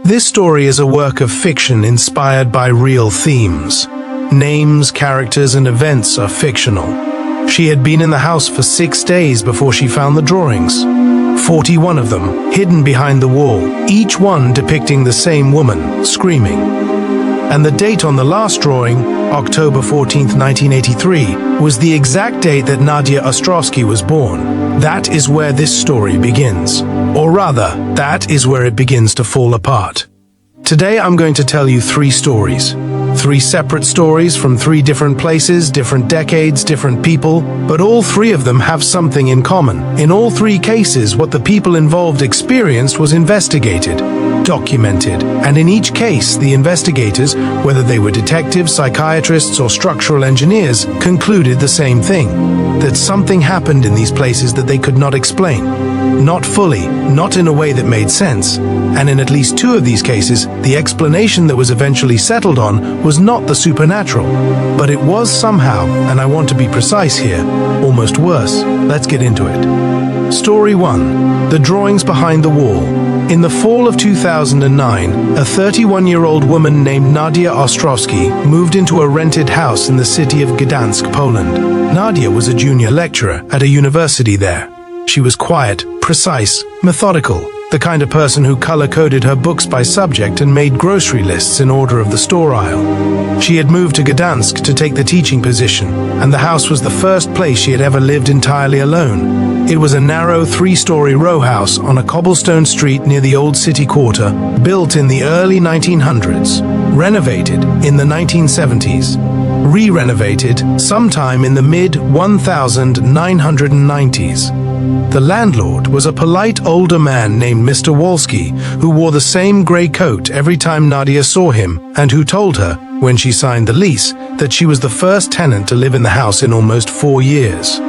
This story is a work of fiction inspired by real themes. Names, characters, and events are fictional. She had been in the house for 6 days before she found the drawings. 41 of them, hidden behind the wall, each one depicting the same woman, screaming. And the date on the last drawing, October 14th, 1983, was the exact date that Nadia Ostrowski was born. That is where this story begins. Or rather, that is where it begins to fall apart. Today I'm going to tell you 3 stories. 3 separate stories from 3 different places, different decades, different people, but all 3 of them have something in common. In all 3 cases, what the people involved experienced was investigated, documented, and in each case, the investigators, whether they were detectives, psychiatrists, or structural engineers, concluded the same thing, that something happened in these places that they could not explain. Not fully, not in a way that made sense, and in at least 2 of these cases, the explanation that was eventually settled on was not the supernatural, but it was somehow, and I want to be precise here, almost worse. Let's get into it. Story 1. The drawings behind the wall. In the fall of 2009, a 31-year-old woman named Nadia Ostrowski moved into a rented house in the city of Gdansk, Poland. Nadia was a junior lecturer at a university there. She was quiet, precise, methodical, the kind of person who color-coded her books by subject and made grocery lists in order of the store aisle. She had moved to Gdansk to take the teaching position, and the house was the first place she had ever lived entirely alone. It was a narrow 3-story row house on a cobblestone street near the old city quarter, built in the early 1900s, renovated in the 1970s, re-renovated sometime in the mid-1990s. The landlord was a polite older man named Mr. Walski, who wore the same grey coat every time Nadia saw him, and who told her, when she signed the lease, that she was the first tenant to live in the house in almost 4 years.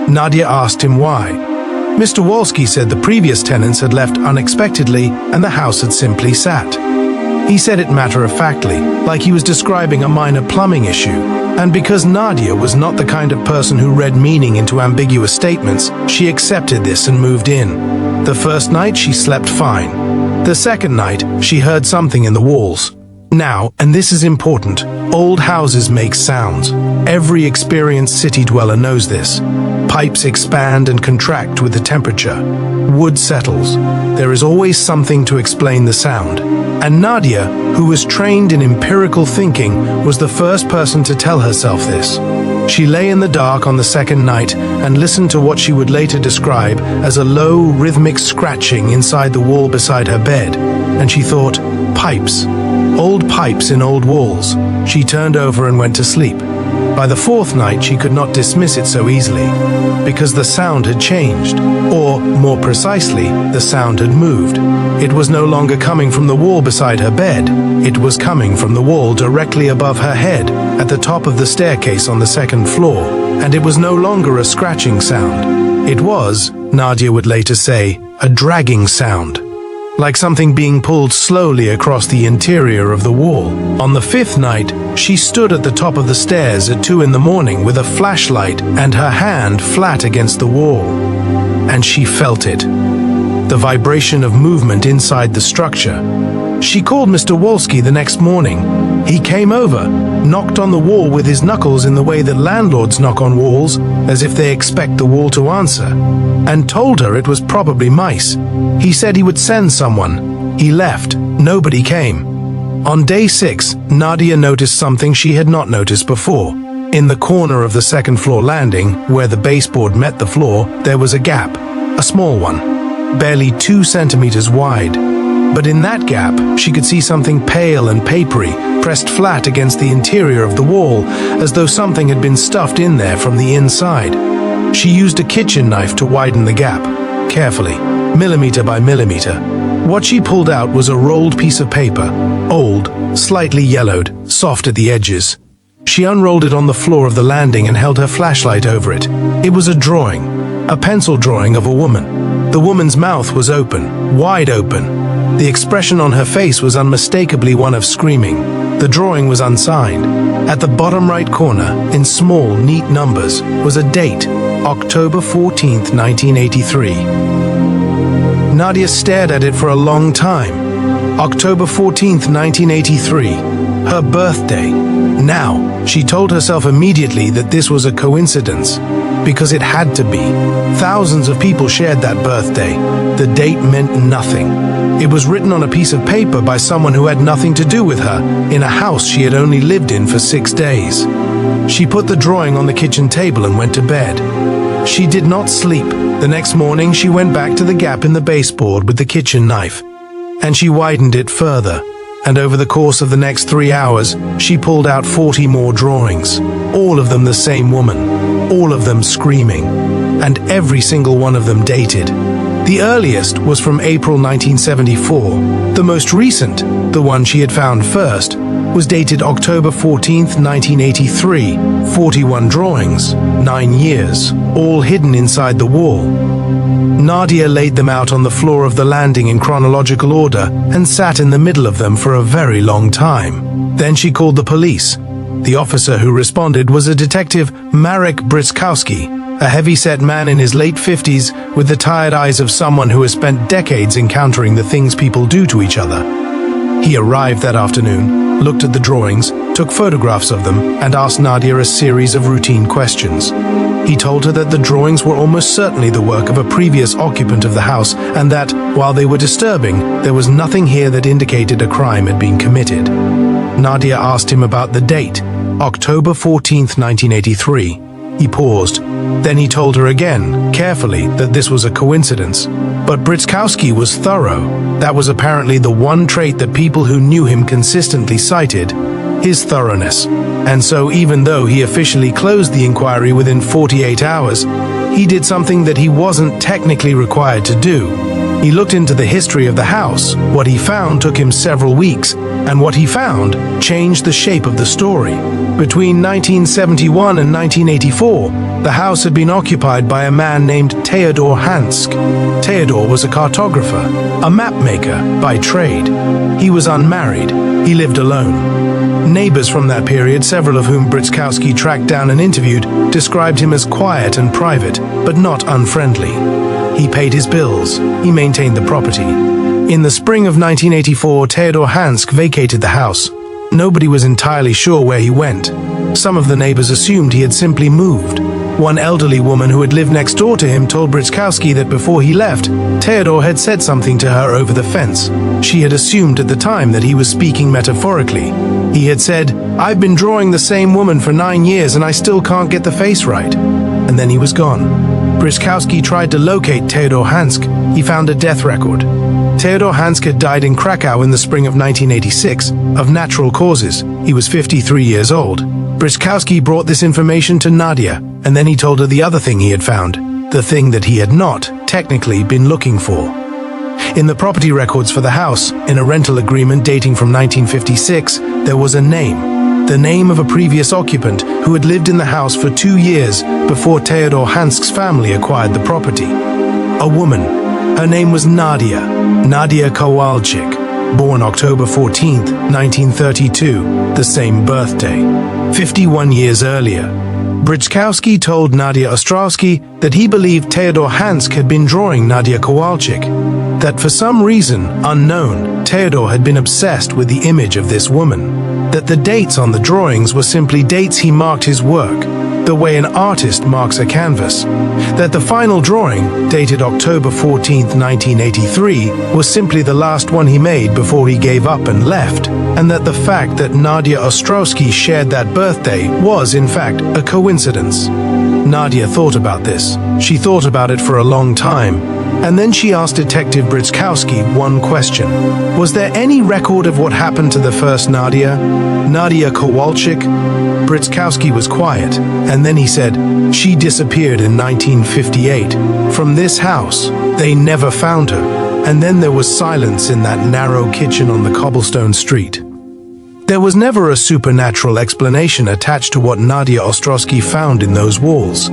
Nadia asked him why. Mr. Walski said the previous tenants had left unexpectedly and the house had simply sat. He said it matter-of-factly, like he was describing a minor plumbing issue, and because Nadia was not the kind of person who read meaning into ambiguous statements, she accepted this and moved in. The first night she slept fine. The second night, she heard something in the walls. Now, and this is important, old houses make sounds. Every experienced city dweller knows this. Pipes expand and contract with the temperature. Wood settles. There is always something to explain the sound. And Nadia, who was trained in empirical thinking, was the first person to tell herself this. She lay in the dark on the second night and listened to what she would later describe as a low, rhythmic scratching inside the wall beside her bed. And she thought, pipes. Old pipes in old walls. She turned over and went to sleep. By the 4th night, she could not dismiss it so easily, because the sound had changed, or, more precisely, the sound had moved. It was no longer coming from the wall beside her bed. It was coming from the wall directly above her head, at the top of the staircase on the 2nd floor, and it was no longer a scratching sound. It was, Nadia would later say, a dragging sound, like something being pulled slowly across the interior of the wall. On the 5th night, she stood at the top of the stairs at 2 in the morning with a flashlight and her hand flat against the wall. And she felt it. The vibration of movement inside the structure. She called Mr. Walski the next morning. He came over, knocked on the wall with his knuckles in the way that landlords knock on walls, as if they expect the wall to answer, and told her it was probably mice. He said he would send someone. He left. Nobody came. On day 6, Nadia noticed something she had not noticed before. In the corner of the 2nd floor landing, where the baseboard met the floor, there was a gap, a small one, barely 2 centimeters wide. But in that gap, she could see something pale and papery, pressed flat against the interior of the wall, as though something had been stuffed in there from the inside. She used a kitchen knife to widen the gap, carefully, millimeter by millimeter. What she pulled out was a rolled piece of paper, old, slightly yellowed, soft at the edges. She unrolled it on the floor of the landing and held her flashlight over it. It was a drawing, a pencil drawing of a woman. The woman's mouth was open, wide open. The expression on her face was unmistakably one of screaming. The drawing was unsigned. At the bottom right corner, in small, neat numbers, was a date, October 14th, 1983. Nadia stared at it for a long time. October 14th, 1983, her birthday. Now, she told herself immediately that this was a coincidence, because it had to be. Thousands of people shared that birthday. The date meant nothing. It was written on a piece of paper by someone who had nothing to do with her, in a house she had only lived in for 6 days. She put the drawing on the kitchen table and went to bed. She did not sleep. The next morning, she went back to the gap in the baseboard with the kitchen knife, and she widened it further. And over the course of the next 3 hours, she pulled out 40 more drawings, all of them the same woman, all of them screaming, and every single one of them dated. The earliest was from April 1974. The most recent, the one she had found first, was dated October 14th, 1983. 41 drawings, 9 years, all hidden inside the wall. Nadia laid them out on the floor of the landing in chronological order and sat in the middle of them for a very long time. Then she called the police. The officer who responded was a detective, Marek Britzkowski, a heavy-set man in his late 50s with the tired eyes of someone who has spent decades encountering the things people do to each other. He arrived that afternoon, looked at the drawings, took photographs of them, and asked Nadia a series of routine questions. He told her that the drawings were almost certainly the work of a previous occupant of the house, and that, while they were disturbing, there was nothing here that indicated a crime had been committed. Nadia asked him about the date, October 14th, 1983. He paused. Then he told her again, carefully, that this was a coincidence. But Britzkowski was thorough. That was apparently the one trait that people who knew him consistently cited, his thoroughness. And so even though he officially closed the inquiry within 48 hours, he did something that he wasn't technically required to do. He looked into the history of the house. What he found took him several weeks, and what he found changed the shape of the story. Between 1971 and 1984, the house had been occupied by a man named Teodor Hansk. Teodor was a cartographer, a map maker by trade. He was unmarried. He lived alone. Neighbors from that period, several of whom Britzkowski tracked down and interviewed, described him as quiet and private, but not unfriendly. He paid his bills. He maintained the property. In the spring of 1984, Teodor Hansk vacated the house. Nobody was entirely sure where he went. Some of the neighbors assumed he had simply moved. One elderly woman who had lived next door to him told Britzkowski that before he left, Teodor had said something to her over the fence. She had assumed at the time that he was speaking metaphorically. He had said, "I've been drawing the same woman for 9 years and I still can't get the face right." And then he was gone. Britzkowski tried to locate Teodor Hansk. He found a death record. Teodor Hansk had died in Krakow in the spring of 1986, of natural causes. He was 53 years old. Britzkowski brought this information to Nadia, and then he told her the other thing he had found, the thing that he had not, technically, been looking for. In the property records for the house, in a rental agreement dating from 1956, there was a name. The name of a previous occupant who had lived in the house for 2 years before Teodor Hansk's family acquired the property. A woman. Her name was Nadia Kowalczyk, born October 14th, 1932, the same birthday, 51 years earlier. Britzkowski told Nadia Ostrowski that he believed Teodor Hansk had been drawing Nadia Kowalczyk, that for some reason unknown, Teodor had been obsessed with the image of this woman, that the dates on the drawings were simply dates he marked his work, the way an artist marks a canvas, that the final drawing, dated October 14th, 1983, was simply the last one he made before he gave up and left, and that the fact that Nadia Ostrowski shared that birthday was, in fact, a coincidence. Nadia thought about this. She thought about it for a long time, and then she asked Detective Britzkowski one question. Was there any record of what happened to the first Nadia Kowalczyk? Britzkowski was quiet, and then he said, "She disappeared in 1958. From this house, they never found her." And then there was silence in that narrow kitchen on the cobblestone street. There was never a supernatural explanation attached to what Nadia Ostrowski found in those walls.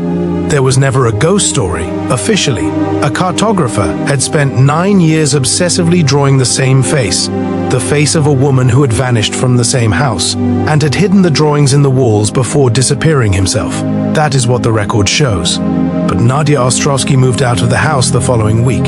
There was never a ghost story, officially. A cartographer had spent 9 years obsessively drawing the same face, the face of a woman who had vanished from the same house, and had hidden the drawings in the walls before disappearing himself. That is what the record shows. But Nadia Ostrowski moved out of the house the following week.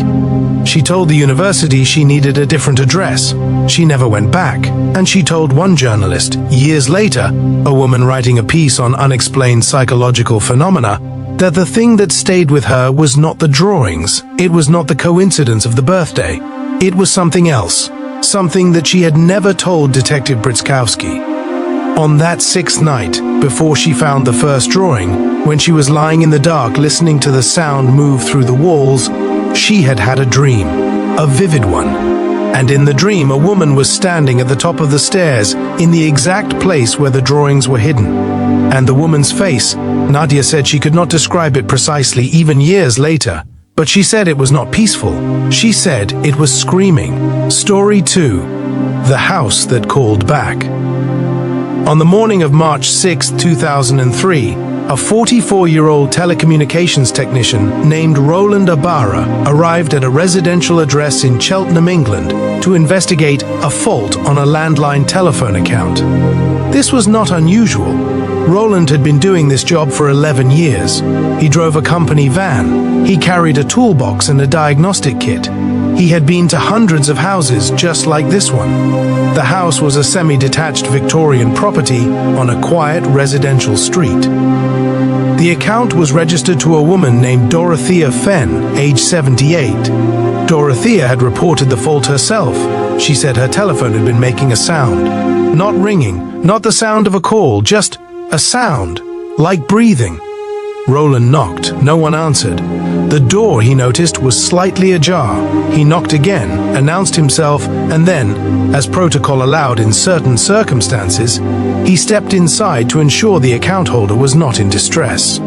She told the university she needed a different address. She never went back, and she told one journalist, years later, a woman writing a piece on unexplained psychological phenomena, that the thing that stayed with her was not the drawings, it was not the coincidence of the birthday, it was something else, something that she had never told Detective Britzkowski. On that sixth night, before she found the first drawing, when she was lying in the dark listening to the sound move through the walls, she had had a dream, a vivid one. And in the dream, a woman was standing at the top of the stairs in the exact place where the drawings were hidden. And the woman's face, Nadia said she could not describe it precisely even years later, but she said it was not peaceful. She said it was screaming. Story 2. The House That Called Back. On the morning of March 6, 2003, a 44-year-old telecommunications technician named Roland Ibarra arrived at a residential address in Cheltenham, England, to investigate a fault on a landline telephone account. This was not unusual. Roland had been doing this job for 11 years. He drove a company van. He carried a toolbox and a diagnostic kit. He had been to hundreds of houses just like this one. The house was a semi-detached Victorian property on a quiet residential street. The account was registered to a woman named Dorothea Fenn, age 78. Dorothea had reported the fault herself. She said her telephone had been making a sound. Not ringing, not the sound of a call, just a sound, like breathing. Roland knocked. No one answered. The door, he noticed, was slightly ajar. He knocked again, announced himself, and then, as protocol allowed in certain circumstances, he stepped inside to ensure the account holder was not in distress.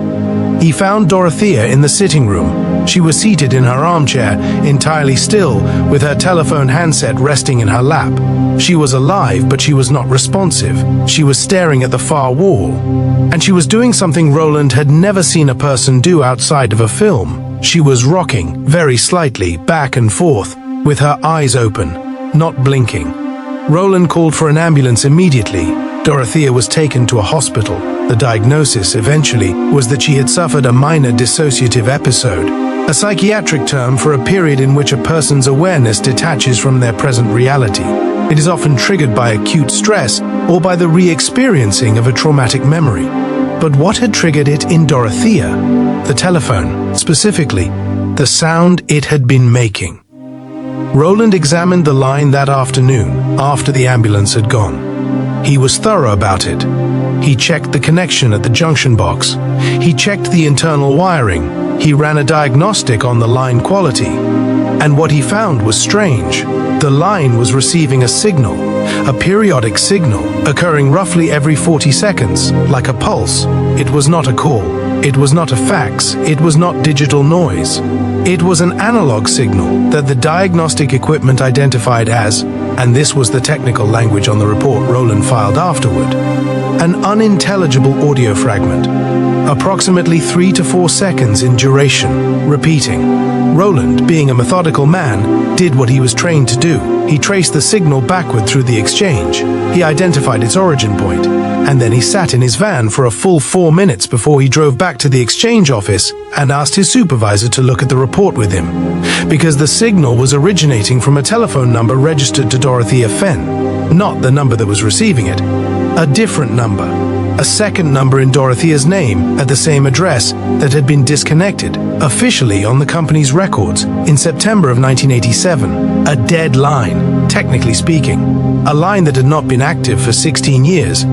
He found Dorothea in the sitting room. She was seated in her armchair, entirely still, with her telephone handset resting in her lap. She was alive, but she was not responsive. She was staring at the far wall. And she was doing something Roland had never seen a person do outside of a film. She was rocking, very slightly, back and forth, with her eyes open, not blinking. Roland called for an ambulance immediately. Dorothea was taken to a hospital. The diagnosis, eventually, was that she had suffered a minor dissociative episode, a psychiatric term for a period in which a person's awareness detaches from their present reality. It is often triggered by acute stress or by the re-experiencing of a traumatic memory. But what had triggered it in Dorothea? The telephone, specifically, the sound it had been making. Roland examined the line that afternoon, after the ambulance had gone. He was thorough about it. He checked the connection at the junction box. He checked the internal wiring. He ran a diagnostic on the line quality. And what he found was strange. The line was receiving a signal, a periodic signal, occurring roughly every 40 seconds, like a pulse. It was not a call. It was not a fax. It was not digital noise. It was an analog signal that the diagnostic equipment identified as, and this was the technical language on the report Roland filed afterward, an unintelligible audio fragment, approximately 3 to 4 seconds in duration, repeating. Roland, being a methodical man, did what he was trained to do. He traced the signal backward through the exchange. He identified its origin point, and then he sat in his van for a full 4 minutes before he drove back to the exchange office and asked his supervisor to look at the report with him, because the signal was originating from a telephone number registered to Dorothea Fenn, not the number that was receiving it, a different number, a second number in Dorothea's name at the same address that had been disconnected, officially on the company's records, in September of 1987. A dead line, technically speaking. A line that had not been active for 16 years,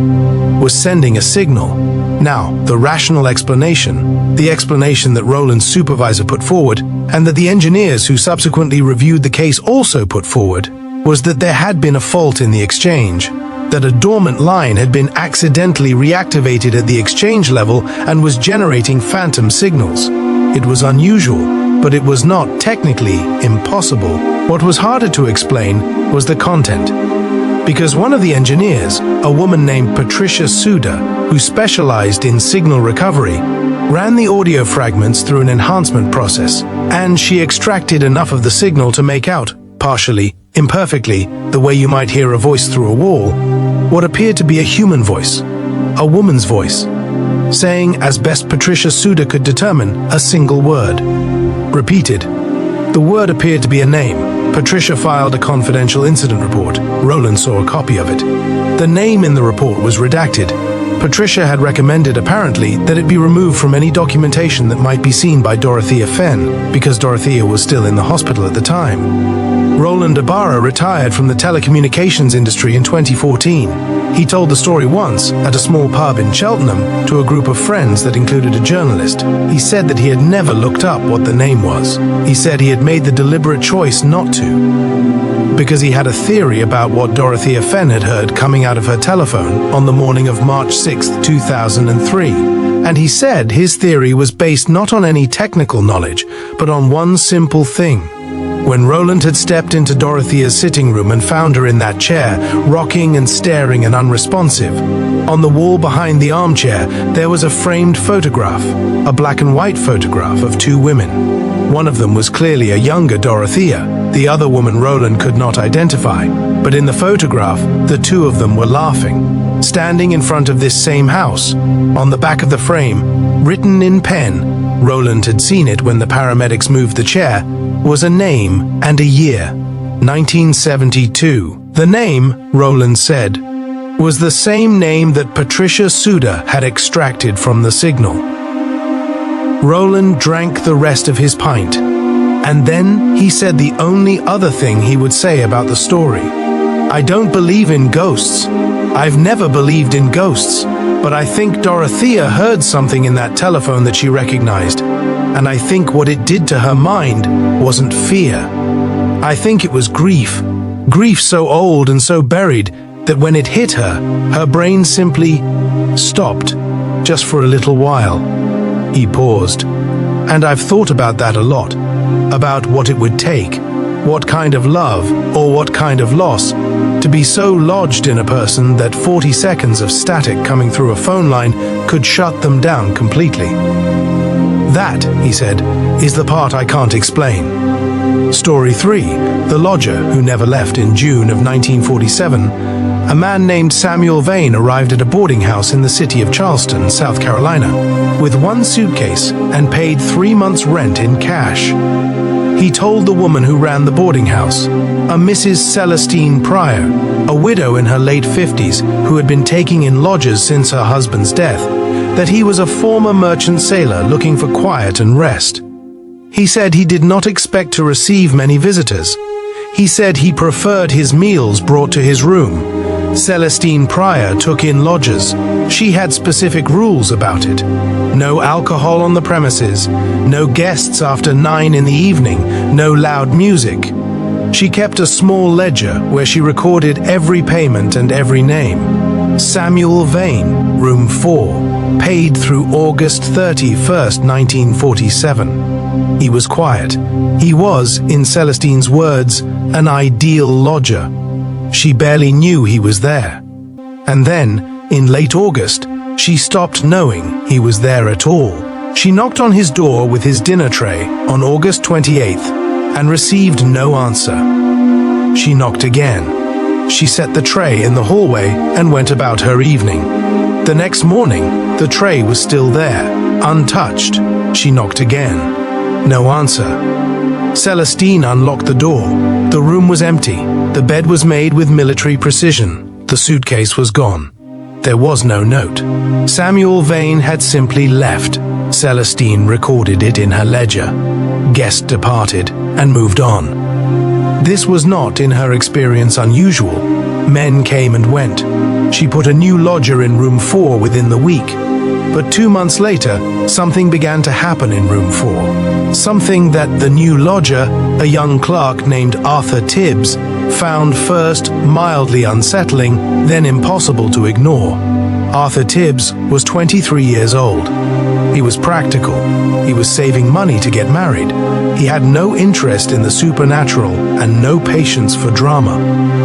was sending a signal. Now, the rational explanation, the explanation that Roland's supervisor put forward, and that the engineers who subsequently reviewed the case also put forward, was that there had been a fault in the exchange, that a dormant line had been accidentally reactivated at the exchange level and was generating phantom signals. It was unusual, but it was not technically impossible. What was harder to explain was the content. Because one of the engineers, a woman named Patricia Suda, who specialized in signal recovery, ran the audio fragments through an enhancement process, and she extracted enough of the signal to make out, partially, imperfectly, the way you might hear a voice through a wall, what appeared to be a human voice, a woman's voice, saying, as best Patricia Suda could determine, a single word. Repeated, The word appeared to be a name. Patricia filed a confidential incident report. Roland saw a copy of it. The name in the report was redacted. Patricia had recommended, apparently, that it be removed from any documentation that might be seen by Dorothea Fenn, because Dorothea was still in the hospital at the time. Roland Ibarra retired from the telecommunications industry in 2014. He told the story once, at a small pub in Cheltenham, to a group of friends that included a journalist. He said that he had never looked up what the name was. He said he had made the deliberate choice not to, because he had a theory about what Dorothea Fenn had heard coming out of her telephone on the morning of March 6, 2003. And he said his theory was based not on any technical knowledge, but on one simple thing. When Roland had stepped into Dorothea's sitting room and found her in that chair, rocking and staring and unresponsive, on the wall behind the armchair there was a framed photograph, a black and white photograph of two women. One of them was clearly a younger Dorothea, the other woman Roland could not identify, but in the photograph the two of them were laughing, standing in front of this same house. On the back of the frame, written in pen, Roland had seen it when the paramedics moved the chair, was a name and a year, 1972. The name, Roland said, was the same name that Patricia Suda had extracted from the signal. Roland drank the rest of his pint, and then he said the only other thing he would say about the story. I don't believe in ghosts. I've never believed in ghosts, but I think Dorothea heard something in that telephone that she recognized, and I think what it did to her mind wasn't fear. I think it was grief. Grief so old and so buried that when it hit her, her brain simply stopped, just for a little while. He paused. And I've thought about that a lot, about what it would take, what kind of love, or what kind of loss, to be so lodged in a person that 40 seconds of static coming through a phone line could shut them down completely. That, he said, is the part I can't explain. Story 3, the lodger who never left. In June of 1947, a man named Samuel Vane arrived at a boarding house in the city of Charleston, South Carolina, with one suitcase and paid 3 months' rent in cash. He told the woman who ran the boarding house, a Mrs. Celestine Pryor, a widow in her late 50s who had been taking in lodgers since her husband's death, that he was a former merchant sailor looking for quiet and rest. He said he did not expect to receive many visitors. He said he preferred his meals brought to his room. Celestine Pryor took in lodgers. She had specific rules about it. No alcohol on the premises, no guests after 9 in the evening, no loud music. She kept a small ledger where she recorded every payment and every name. Samuel Vane, room 4, paid through August 31st, 1947. He was quiet. He was, in Celestine's words, an ideal lodger. She barely knew he was there. And then, in late August, she stopped knowing he was there at all. She knocked on his door with his dinner tray on August 28th and received no answer. She knocked again. She set the tray in the hallway and went about her evening. The next morning, the tray was still there, untouched. She knocked again. No answer. Celestine unlocked the door. The room was empty. The bed was made with military precision. The suitcase was gone. There was no note. Samuel Vane had simply left. Celestine recorded it in her ledger. Guest departed and moved on. This was not, in her experience, unusual. Men came and went. She put a new lodger in room 4 within the week. But 2 months later, something began to happen in room 4. Something that the new lodger, a young clerk named Arthur Tibbs, found first mildly unsettling, then impossible to ignore. Arthur Tibbs was 23 years old. He was practical. He was saving money to get married. He had no interest in the supernatural and no patience for drama.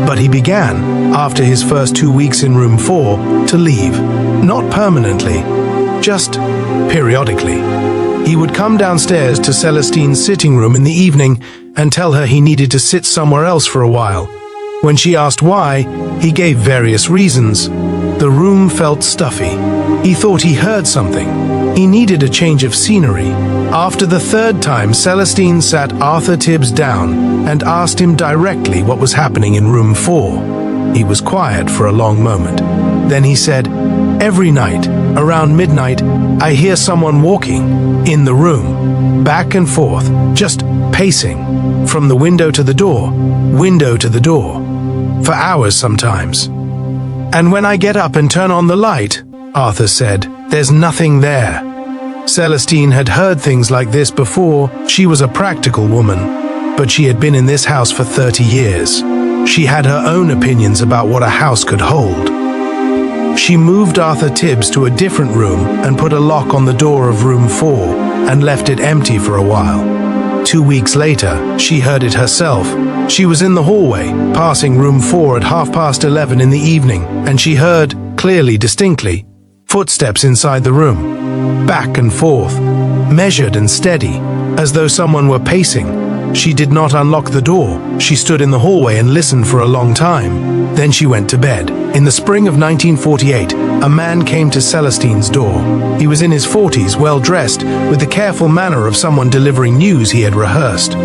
But he began, after his first 2 weeks in room 4, to leave. Not permanently, just periodically. He would come downstairs to Celestine's sitting room in the evening and tell her he needed to sit somewhere else for a while. When she asked why, he gave various reasons. The room felt stuffy. He thought he heard something. He needed a change of scenery. After the third time, Celestine sat Arthur Tibbs down and asked him directly what was happening in room 4. He was quiet for a long moment. Then he said, "Every night, around midnight, I hear someone walking in the room, back and forth, just pacing, from the window to the door, for hours sometimes. And when I get up and turn on the light," Arthur said, "there's nothing there." Celestine had heard things like this before. She was a practical woman, but she had been in this house for 30 years. She had her own opinions about what a house could hold. She moved Arthur Tibbs to a different room and put a lock on the door of room 4 and left it empty for a while. 2 weeks later, she heard it herself. She was in the hallway, passing room 4 at 11:30 in the evening, and she heard, clearly, distinctly, footsteps inside the room. Back and forth, measured and steady, as though someone were pacing. She did not unlock the door. She stood in the hallway and listened for a long time. Then she went to bed. In the spring of 1948, a man came to Celestine's door. He was in his 40s, well-dressed, with the careful manner of someone delivering news he had rehearsed.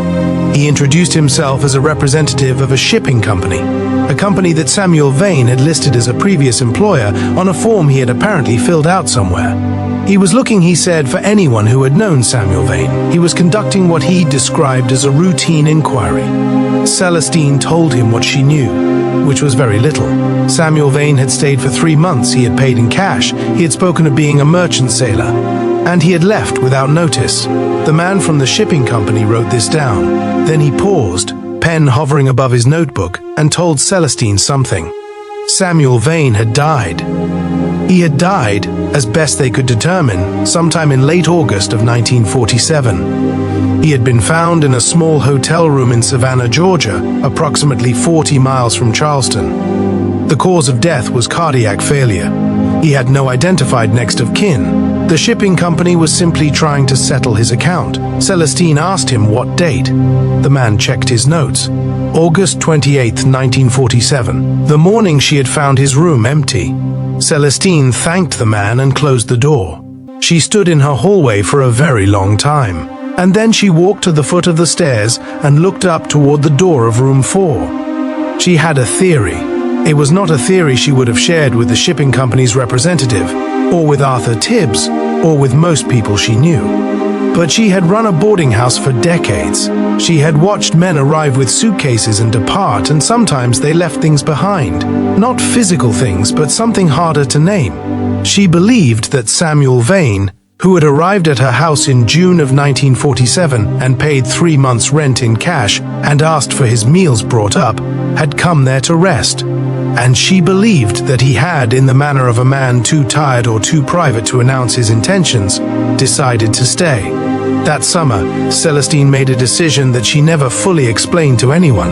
He introduced himself as a representative of a shipping company, a company that Samuel Vane had listed as a previous employer on a form he had apparently filled out somewhere. He was looking, he said, for anyone who had known Samuel Vane. He was conducting what he described as a routine inquiry. Celestine told him what she knew, which was very little. Samuel Vane had stayed for 3 months. He had paid in cash. He had spoken of being a merchant sailor. And he had left without notice. The man from the shipping company wrote this down. Then he paused, pen hovering above his notebook, and told Celestine something. Samuel Vane had died. He had died, as best they could determine, sometime in late August of 1947. He had been found in a small hotel room in Savannah, Georgia, approximately 40 miles from Charleston. The cause of death was cardiac failure. He had no identified next of kin. The shipping company was simply trying to settle his account. Celestine asked him what date. The man checked his notes. August 28, 1947. The morning she had found his room empty. Celestine thanked the man and closed the door. She stood in her hallway for a very long time, and then she walked to the foot of the stairs and looked up toward the door of room 4. She had a theory. It was not a theory she would have shared with the shipping company's representative, or with Arthur Tibbs, or with most people she knew. But she had run a boarding house for decades. She had watched men arrive with suitcases and depart, and sometimes they left things behind. Not physical things, but something harder to name. She believed that Samuel Vane, who had arrived at her house in June of 1947 and paid 3 months' rent in cash and asked for his meals brought up, had come there to rest. And she believed that he had, in the manner of a man too tired or too private to announce his intentions, decided to stay. That summer, Celestine made a decision that she never fully explained to anyone.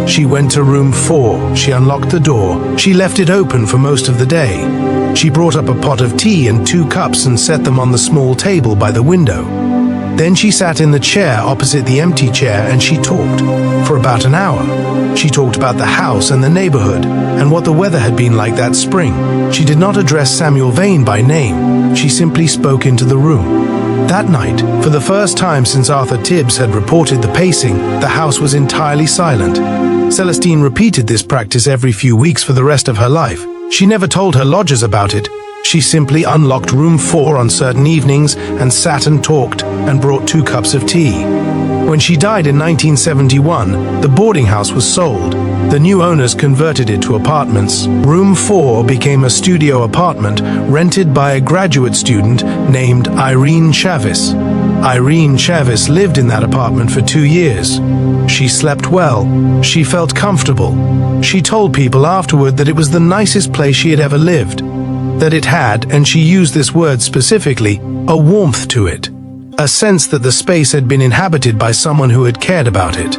She went to room 4, she unlocked the door, she left it open for most of the day. She brought up a pot of tea and 2 cups and set them on the small table by the window. Then she sat in the chair opposite the empty chair and she talked for about an hour. She talked about the house and the neighborhood and what the weather had been like that spring. She did not address Samuel Vane by name. She simply spoke into the room. That night, for the first time since Arthur Tibbs had reported the pacing, the house was entirely silent. Celestine repeated this practice every few weeks for the rest of her life. She never told her lodgers about it. She simply unlocked room 4 on certain evenings and sat and talked and brought 2 cups of tea. When she died in 1971, the boarding house was sold. The new owners converted it to apartments. Room 4 became a studio apartment rented by a graduate student named Irene Chavis. Irene Chavis lived in that apartment for 2 years. She slept well. She felt comfortable. She told people afterward that it was the nicest place she had ever lived. That it had, and she used this word specifically, a warmth to it. A sense that the space had been inhabited by someone who had cared about it.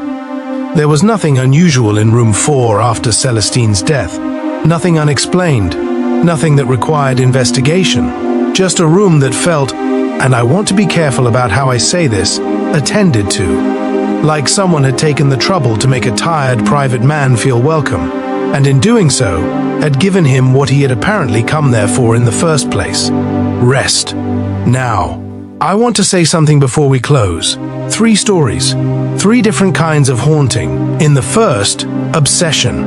There was nothing unusual in room 4 after Celestine's death. Nothing unexplained. Nothing that required investigation. Just a room that felt, and I want to be careful about how I say this, attended to. Like someone had taken the trouble to make a tired private man feel welcome, and in doing so, had given him what he had apparently come there for in the first place. Rest. Now. I want to say something before we close. 3 stories, 3 different kinds of haunting. In the first, obsession.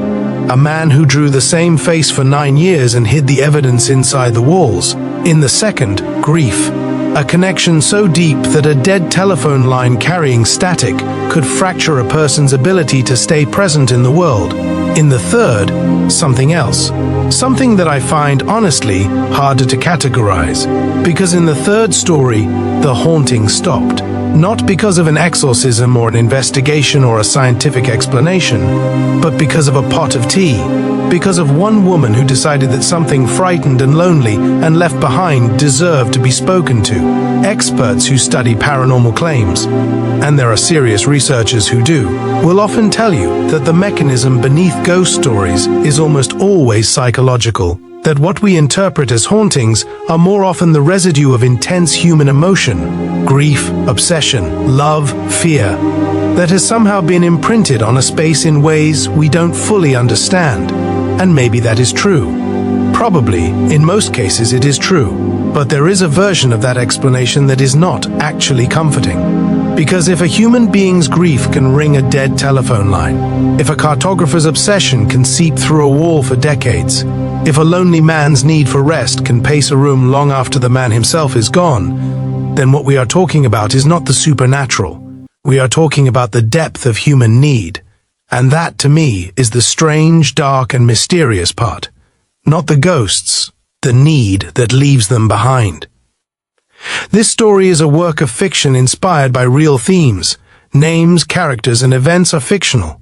A man who drew the same face for 9 years and hid the evidence inside the walls. In the second, grief. A connection so deep that a dead telephone line carrying static could fracture a person's ability to stay present in the world. In the third, something else. Something that I find, honestly, harder to categorize. Because in the third story, the haunting stopped. Not because of an exorcism or an investigation or a scientific explanation, but because of a pot of tea. Because of one woman who decided that something frightened and lonely and left behind deserved to be spoken to. Experts who study paranormal claims, and there are serious researchers who do, will often tell you that the mechanism beneath ghost stories is almost always psychological. That what we interpret as hauntings are more often the residue of intense human emotion, grief, obsession, love, fear, that has somehow been imprinted on a space in ways we don't fully understand. And maybe that is true. Probably, in most cases it is true. But there is a version of that explanation that is not actually comforting. Because if a human being's grief can ring a dead telephone line, if a cartographer's obsession can seep through a wall for decades, if a lonely man's need for rest can pace a room long after the man himself is gone, then what we are talking about is not the supernatural. We are talking about the depth of human need. And that, to me, is the strange, dark, and mysterious part. Not the ghosts, the need that leaves them behind. This story is a work of fiction inspired by real themes. Names, characters, and events are fictional,